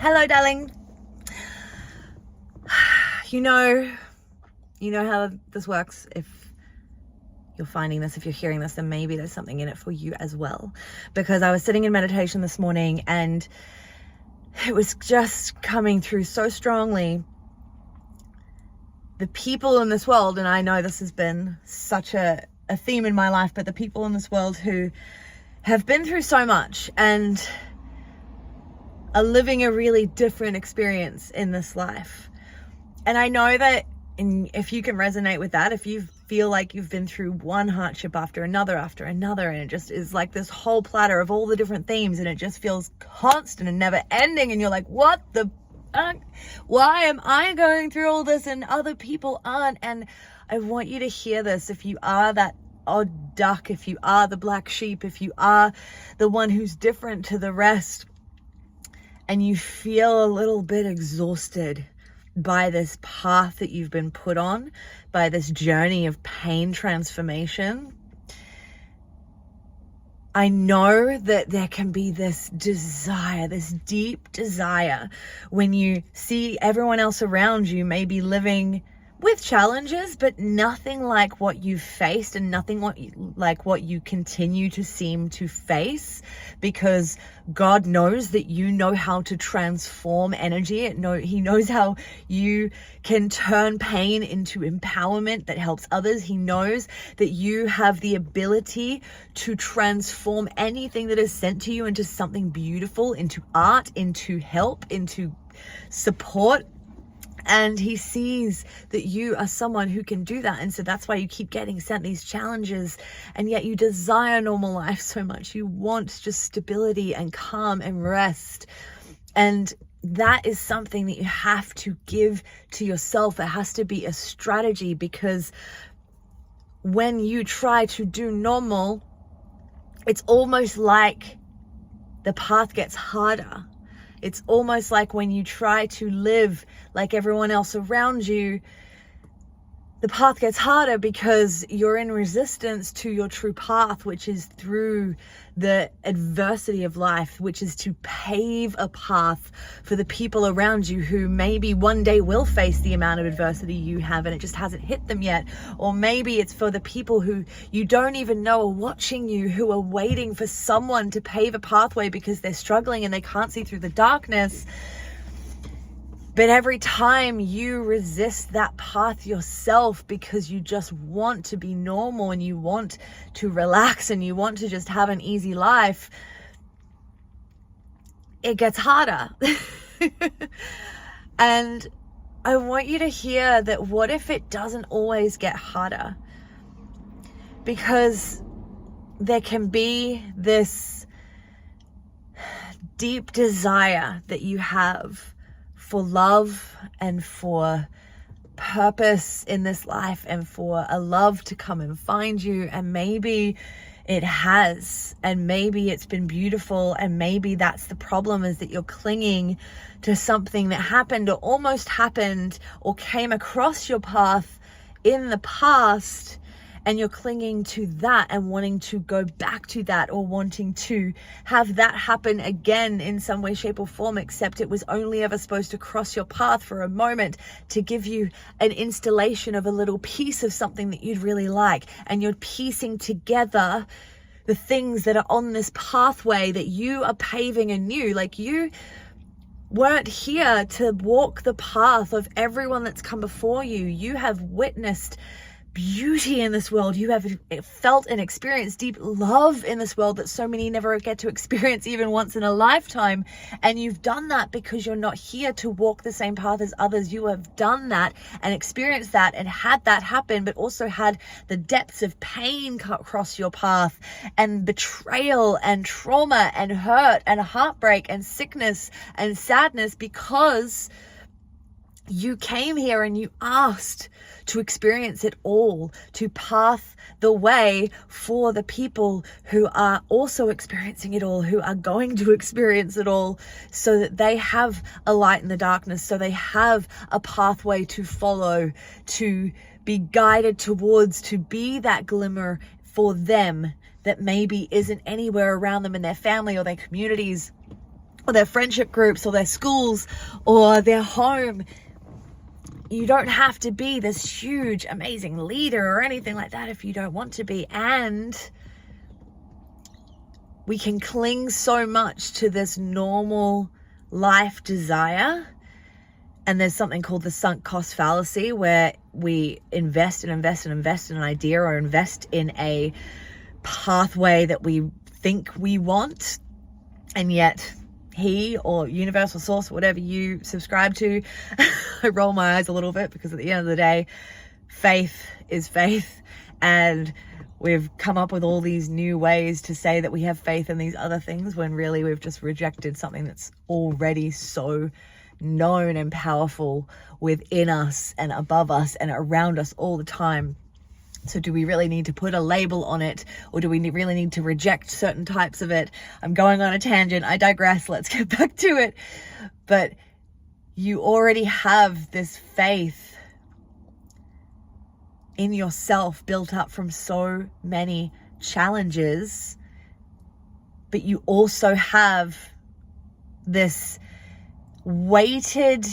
Hello, darling. You know how this works. If you're finding this, if you're hearing this, then maybe there's something in it for you as well. Because I was sitting in meditation this morning and it was just coming through so strongly. The people in this world, and I know this has been such a theme in my life, but the people in this world who have been through so much and are living a really different experience in this life. And I know that if you can resonate with that, if you feel like you've been through one hardship after another, and it just is like this whole platter of all the different themes, and it just feels constant and never ending, and you're like, what the fuck? Why am I going through all this and other people aren't? And I want you to hear this. If you are that odd duck, if you are the black sheep, if you are the one who's different to the rest, and you feel a little bit exhausted by this path that you've been put on, by this journey of pain transformation, I know that there can be this desire, this deep desire, when you see everyone else around you maybe living with challenges, but nothing like what you've faced, and nothing like what you continue to seem to face, because God knows that you know how to transform energy. He knows how you can turn pain into empowerment that helps others. He knows that you have the ability to transform anything that is sent to you into something beautiful, into art, into help, into support. And he sees that you are someone who can do that. And so that's why you keep getting sent these challenges. And yet you desire normal life so much. You want just stability and calm and rest. And that is something that you have to give to yourself. It has to be a strategy, because when you try to do normal, it's almost like the path gets harder. It's almost like when you try to live like everyone else around you, the path gets harder because you're in resistance to your true path, which is through the adversity of life, which is to pave a path for the people around you who maybe one day will face the amount of adversity you have and it just hasn't hit them yet. Or maybe it's for the people who you don't even know are watching you, who are waiting for someone to pave a pathway because they're struggling and they can't see through the darkness. But every time you resist that path yourself because you just want to be normal and you want to relax and you want to just have an easy life, it gets harder. And I want you to hear that what if it doesn't always get harder? Because there can be this deep desire that you have for love and for purpose in this life and for a love to come and find you. And maybe it has, and maybe it's been beautiful, and maybe that's the problem, is that you're clinging to something that happened or almost happened or came across your path in the past, and you're clinging to that and wanting to go back to that, or wanting to have that happen again in some way, shape or form, except it was only ever supposed to cross your path for a moment to give you an installation of a little piece of something that you'd really like. And you're piecing together the things that are on this pathway that you are paving anew. Like, you weren't here to walk the path of everyone that's come before you. You have witnessed beauty in this world. You have felt and experienced deep love in this world that so many never get to experience even once in a lifetime. And you've done that because you're not here to walk the same path as others. You have done that and experienced that and had that happen, but also had the depths of pain cut across your path, and betrayal and trauma and hurt and heartbreak and sickness and sadness, because you came here and you asked to experience it all, to path the way for the people who are also experiencing it all, who are going to experience it all, so that they have a light in the darkness, so they have a pathway to follow, to be guided towards, to be that glimmer for them that maybe isn't anywhere around them in their family or their communities or their friendship groups or their schools or their home. You don't have to be this huge, amazing leader or anything like that if you don't want to be. And we can cling so much to this normal life desire. And there's something called the sunk cost fallacy, where we invest in an idea or invest in a pathway that we think we want. And yet he or universal source, whatever you subscribe to, I roll my eyes a little bit, because at the end of the day, faith is faith. And we've come up with all these new ways to say that we have faith in these other things, when really we've just rejected something that's already so known and powerful within us and above us and around us all the time. So do we really need to put a label on it, or do we really need to reject certain types of it? I'm going on a tangent. I digress. Let's get back to it. But you already have this faith in yourself built up from so many challenges, but you also have this weighted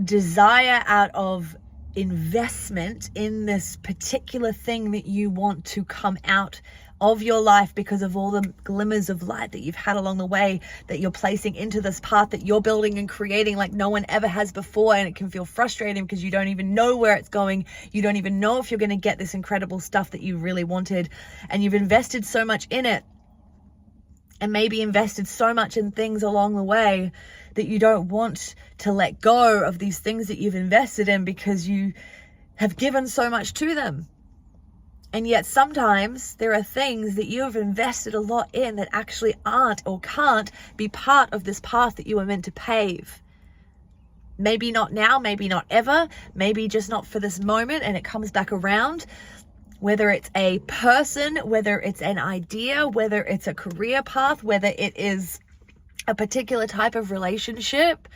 desire out of investment in this particular thing that you want to come out of your life, because of all the glimmers of light that you've had along the way, that you're placing into this path that you're building and creating like no one ever has before. And it can feel frustrating because you don't even know where it's going. You don't even know if you're going to get this incredible stuff that you really wanted, and you've invested so much in it, and maybe invested so much in things along the way that you don't want to let go of these things that you've invested in, because you have given so much to them. And yet sometimes there are things that you have invested a lot in that actually aren't or can't be part of this path that you were meant to pave. Maybe not now, maybe not ever, maybe just not for this moment, and it comes back around. Whether it's a person, whether it's an idea, whether it's a career path, whether it is a particular type of relationship,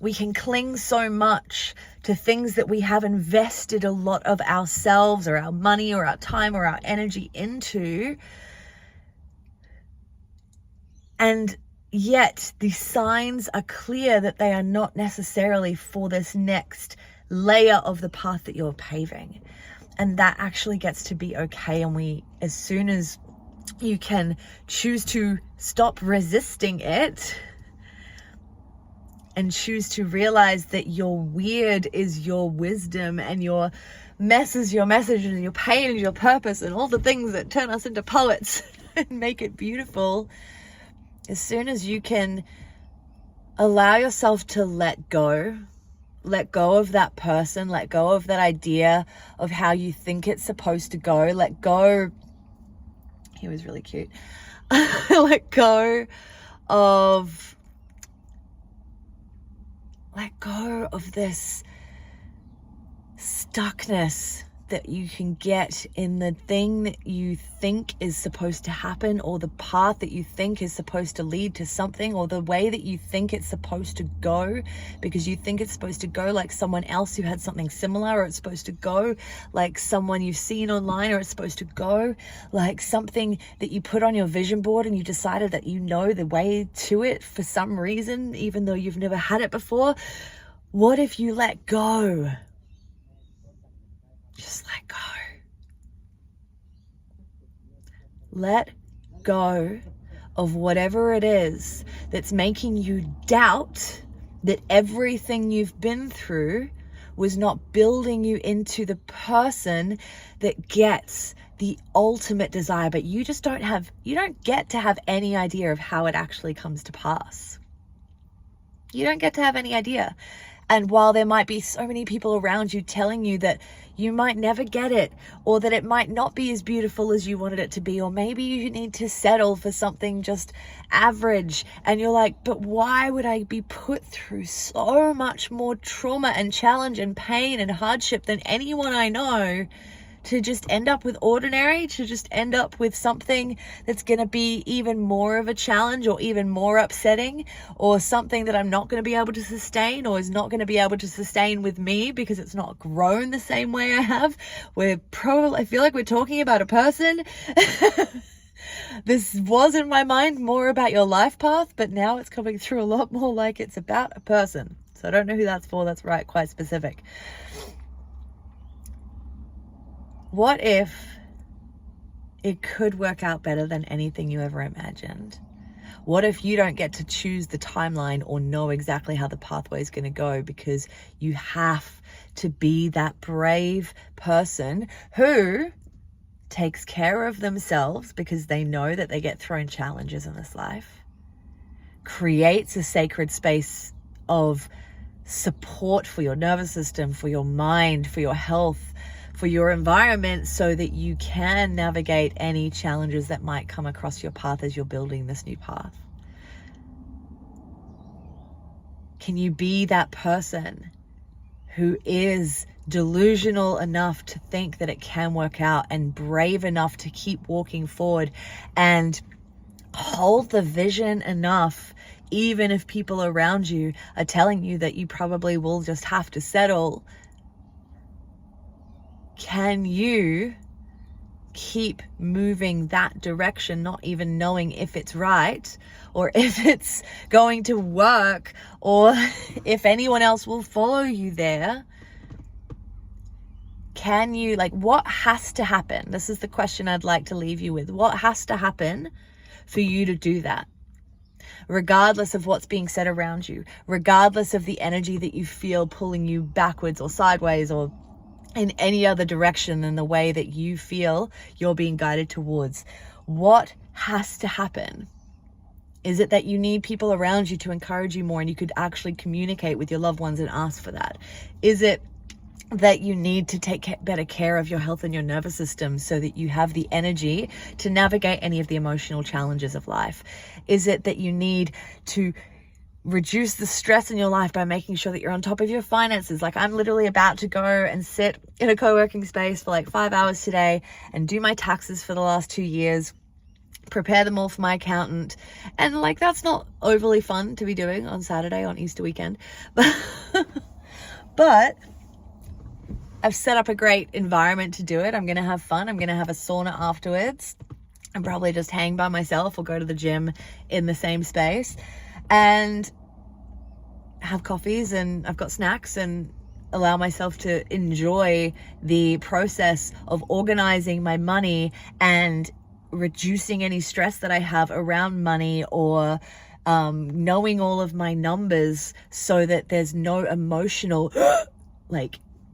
we can cling so much to things that we have invested a lot of ourselves or our money or our time or our energy into. And yet the signs are clear that they are not necessarily for this next layer of the path that you're paving. And that actually gets to be okay. And as soon as you can choose to stop resisting it and choose to realize that your weird is your wisdom, and your mess is your message, and your pain is your purpose, and all the things that turn us into poets and make it beautiful. As soon as you can allow yourself to let go of that person, let go of that idea of how you think it's supposed to go, let go. He was really cute. Let go of this stuckness that you can get in the thing that you think is supposed to happen, or the path that you think is supposed to lead to something, or the way that you think it's supposed to go, because you think it's supposed to go like someone else who had something similar, or it's supposed to go like someone you've seen online, or it's supposed to go like something that you put on your vision board and you decided that you know the way to it for some reason, even though you've never had it before. What if you let go? Just let go. Let go of whatever it is that's making you doubt that everything you've been through was not building you into the person that gets the ultimate desire. But you don't get to have any idea of how it actually comes to pass. You don't get to have any idea. And while there might be so many people around you telling you that you might never get it, or that it might not be as beautiful as you wanted it to be, or maybe you need to settle for something just average, and you're like, but why would I be put through so much more trauma and challenge and pain and hardship than anyone I know, to just end up with ordinary, to just end up with something that's going to be even more of a challenge, or even more upsetting, or something that I'm not going to be able to sustain, or is not going to be able to sustain with me because it's not grown the same way I have. I feel like we're talking about a person. This was in my mind more about your life path, but now it's coming through a lot more like it's about a person. So I don't know who that's for. That's right, quite specific. What if it could work out better than anything you ever imagined? What if you don't get to choose the timeline or know exactly how the pathway is going to go, because you have to be that brave person who takes care of themselves because they know that they get thrown challenges in this life, creates a sacred space of support for your nervous system, for your mind, for your health, for your environment, so that you can navigate any challenges that might come across your path as you're building this new path. Can you be that person who is delusional enough to think that it can work out, and brave enough to keep walking forward, and hold the vision enough, even if people around you are telling you that you probably will just have to settle? Can you keep moving that direction, not even knowing if it's right or if it's going to work or if anyone else will follow you there? Can you, what has to happen? This is the question I'd like to leave you with. What has to happen for you to do that? Regardless of what's being said around you, regardless of the energy that you feel pulling you backwards or sideways or in any other direction than the way that you feel you're being guided towards. What has to happen? Is it that you need people around you to encourage you more and you could actually communicate with your loved ones and ask for that? Is it that you need to take better care of your health and your nervous system so that you have the energy to navigate any of the emotional challenges of life? Is it that you need to reduce the stress in your life by making sure that you're on top of your finances? I'm literally about to go and sit in a co-working space for 5 hours today and do my taxes for the last 2 years, prepare them all for my accountant. And that's not overly fun to be doing on Saturday on Easter weekend. But I've set up a great environment to do it. I'm going to have fun. I'm going to have a sauna afterwards. I'm probably just hang by myself or go to the gym in the same space and have coffees, and I've got snacks, and allow myself to enjoy the process of organizing my money and reducing any stress that I have around money, or knowing all of my numbers so that there's no emotional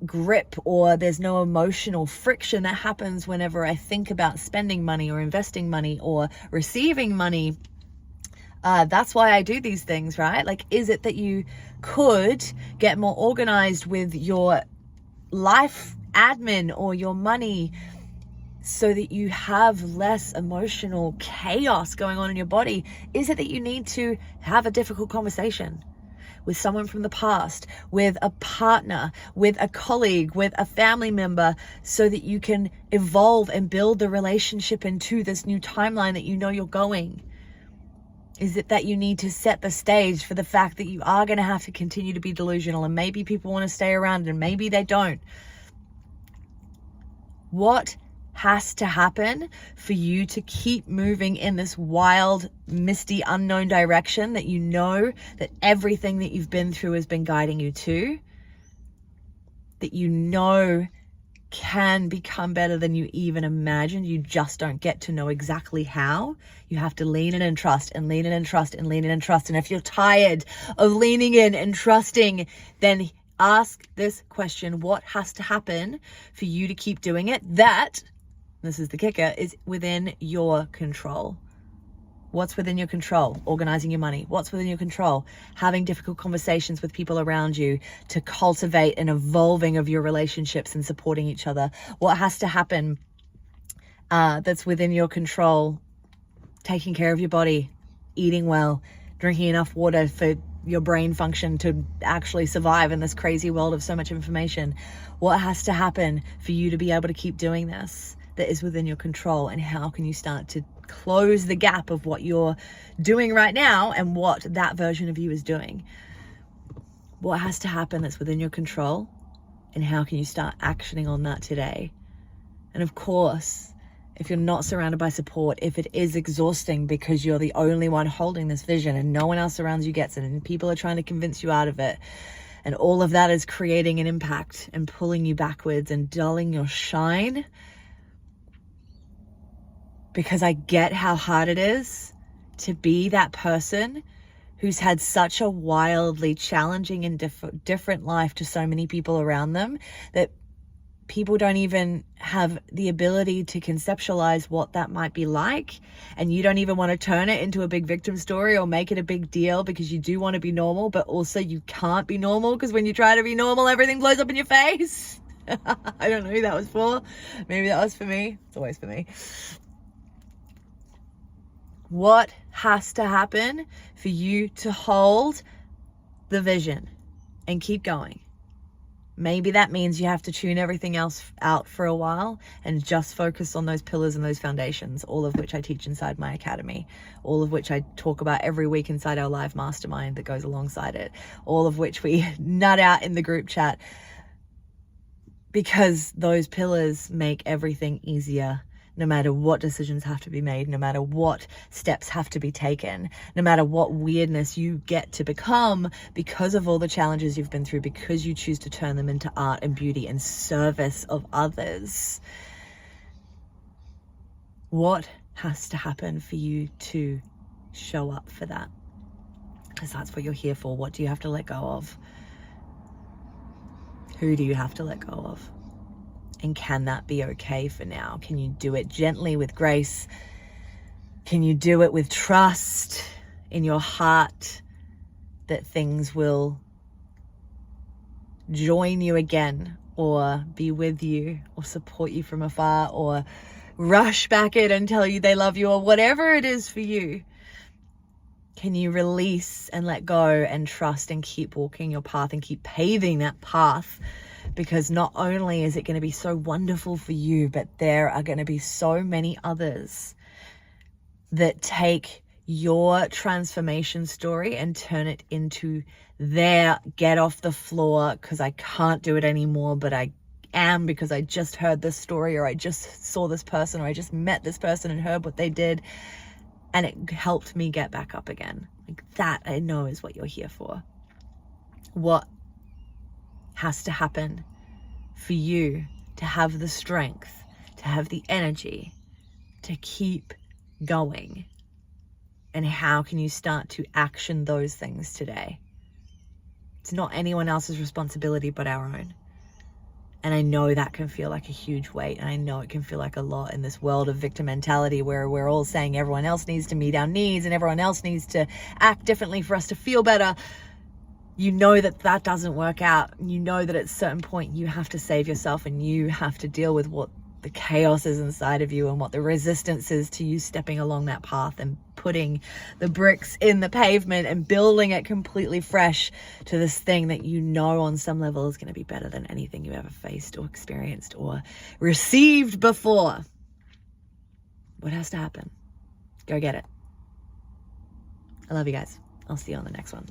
grip, or there's no emotional friction that happens whenever I think about spending money or investing money or receiving money. That's why I do these things, right? Is it that you could get more organized with your life admin or your money so that you have less emotional chaos going on in your body? Is it that you need to have a difficult conversation with someone from the past, with a partner, with a colleague, with a family member, so that you can evolve and build the relationship into this new timeline that you know you're going? Is it that you need to set the stage for the fact that you are going to have to continue to be delusional, and maybe people want to stay around and maybe they don't? What has to happen for you to keep moving in this wild, misty, unknown direction that you know that everything that you've been through has been guiding you to, that you know can become better than you even imagined? You just don't get to know exactly how. You have to lean in and trust, and lean in and trust, and lean in and trust. And if you're tired of leaning in and trusting, then ask this question: what has to happen for you to keep doing it? That, this is the kicker, is within your control. What's within your control? Organizing your money. What's within your control? Having difficult conversations with people around you to cultivate an evolving of your relationships and supporting each other. What has to happen that's within your control? Taking care of your body, eating well, drinking enough water for your brain function to actually survive in this crazy world of so much information. What has to happen for you to be able to keep doing this that is within your control? And how can you start to close the gap of what you're doing right now and what that version of you is doing? What has to happen that's within your control, and how can you start actioning on that today? And of course, if you're not surrounded by support, if it is exhausting because you're the only one holding this vision and no one else around you gets it and people are trying to convince you out of it, and all of that is creating an impact and pulling you backwards and dulling your shine, because I get how hard it is to be that person who's had such a wildly challenging and different life to so many people around them that people don't even have the ability to conceptualize what that might be like. And you don't even want to turn it into a big victim story or make it a big deal because you do want to be normal, but also you can't be normal because when you try to be normal, everything blows up in your face. I don't know who that was for. Maybe that was for me. It's always for me. What has to happen for you to hold the vision and keep going? Maybe that means you have to tune everything else out for a while and just focus on those pillars and those foundations, all of which I teach inside my academy, all of which I talk about every week inside our live mastermind that goes alongside it, all of which we nut out in the group chat, because those pillars make everything easier. No matter what decisions have to be made, no matter what steps have to be taken, no matter what weirdness you get to become because of all the challenges you've been through, because you choose to turn them into art and beauty and service of others. What has to happen for you to show up for that? Because that's what you're here for. What do you have to let go of? Who do you have to let go of? And can that be okay for now? Can you do it gently with grace? Can you do it with trust in your heart that things will join you again, or be with you, or support you from afar, or rush back in and tell you they love you, or whatever it is for you? Can you release and let go and trust and keep walking your path and keep paving that path? Because not only is it going to be so wonderful for you, but there are going to be so many others that take your transformation story and turn it into their get off the floor because I can't do it anymore, but I am because I just heard this story, or I just saw this person, or I just met this person and heard what they did, and it helped me get back up again. Like that, I know, is what you're here for. What has to happen for you to have the strength, to have the energy to keep going? And how can you start to action those things today? It's not anyone else's responsibility but our own. And I know that can feel like a huge weight, and I know it can feel like a lot in this world of victim mentality where we're all saying everyone else needs to meet our needs and everyone else needs to act differently for us to feel better. You know that that doesn't work out. You know that at a certain point you have to save yourself, and you have to deal with what the chaos is inside of you and what the resistance is to you stepping along that path and putting the bricks in the pavement and building it completely fresh to this thing that you know on some level is going to be better than anything you ever faced or experienced or received before. What has to happen? Go get it. I love you guys. I'll see you on the next one.